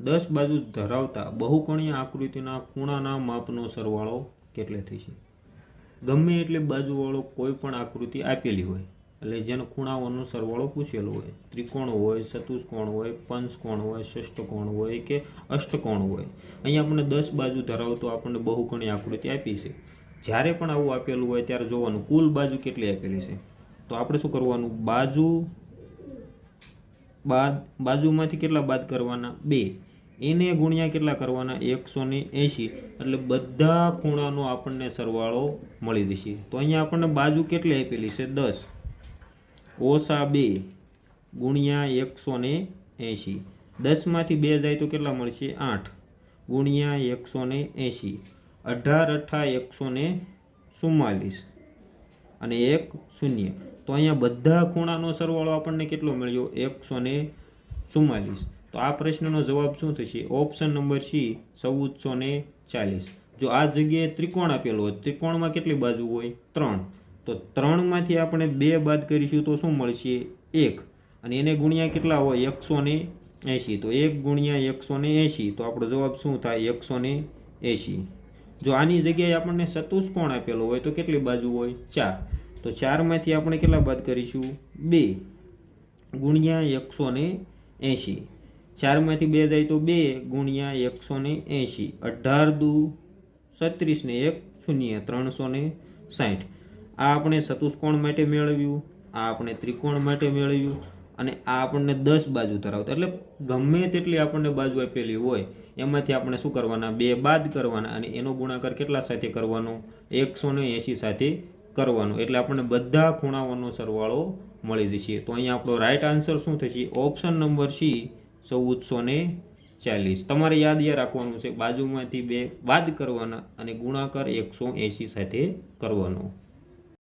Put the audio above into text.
10 બાજુ ધરાવતા બહુકોણીય આકૃતિના ખૂણાના માપનો સરવાળો કેટલે થશે? ગમે એટલી બાજુવાળો કોઈ પણ આકૃતિ આપેલી હોય, એટલે જેનો ખૂણાઓનો સરવાળો પૂછેલો હોય, ત્રિકોણ હોય, ચતુષ્કોણ હોય, પંચકોણ હોય, ષષ્ઠકોણ હોય કે અષ્ટકોણ હોય, અહીંયા આપણને 10 બાજુ ધરાવતો આપણને બહુકોણીય આકૃતિ આપી છે. જ્યારે પણ આવું આપેલું હોય ત્યારે જોવાનું કુલ બાજુ કેટલી આપેલી છે. તો આપણે શું કરવાનું, બાજુમાંથી કેટલા બાદ કરવાના? 2. એને ગુણ્યા કેટલા કરવાના? 180. એટલે બધા ખૂણાનો આપણને સરવાળો મળી જશે. તો અહીંયા આપણને બાજુ કેટલી આપેલી છે? 10 ઓછા 2 ગુણ્યા 180. 10માંથી 2 જાય તો કેટલા મળશે? 8 ગુણ્યા 180. 18 × 144 અને 1 0. તો અહીંયા બધા ખૂણાનો સરવાળો આપણને કેટલો મળ્યો? 144. તો આ પ્રશ્નનો જવાબ શું થશે? Option number C 1440. જો આ જગ્યાએ ત્રિકોણ આપેલો હોય, ત્રિકોણમાં કેટલી બાજુ હોય? 3. તો 3માંથી આપણે 2 બાદ કરીશું તો શું મળશે? 1. અને એને ગુણ્યા કેટલા હોય? 180. તો 1 ગુણ્યા 180. તો આપણો જવાબ શું થાય? 180. જો આની જગ્યાએ આપણને ચતુષ્કોણ આપેલો હોય તો કેટલી બાજુ હોય? 4. તો 4માંથી આપણે કેટલા બાદ કરીશું? 2 ગુણ્યા 180. 4માંથી 2 જાય તો 2 ગુણ્યા 180. 18 દુ 36 ને 1 0. 360. આ આપણે ચતુષ્કોણ માટે મેળવ્યું, આ આપણે ત્રિકોણ માટે મેળવ્યું, અને આ આપણને 10 બાજુ ધરાવતા, એટલે ગમે તેટલી આપણને બાજુ આપેલી હોય એમાંથી આપણે શું કરવાના? 2 બાદ કરવાના, અને એનો ગુણાકાર કેટલા સાથે કરવાનો? 180 સાથે કરવાનો. એટલે આપણને બધા ખૂણાઓનો સરવાળો મળી જશે. તો અહીંયા આપણો રાઈટ આન્સર શું થશે? Option number C 1440. તમારે યાદ રાખવાનું છે, બાજુમાંથી 2 બાદ કરવાના અને ગુણાકાર 180 સાથે કરવાનો.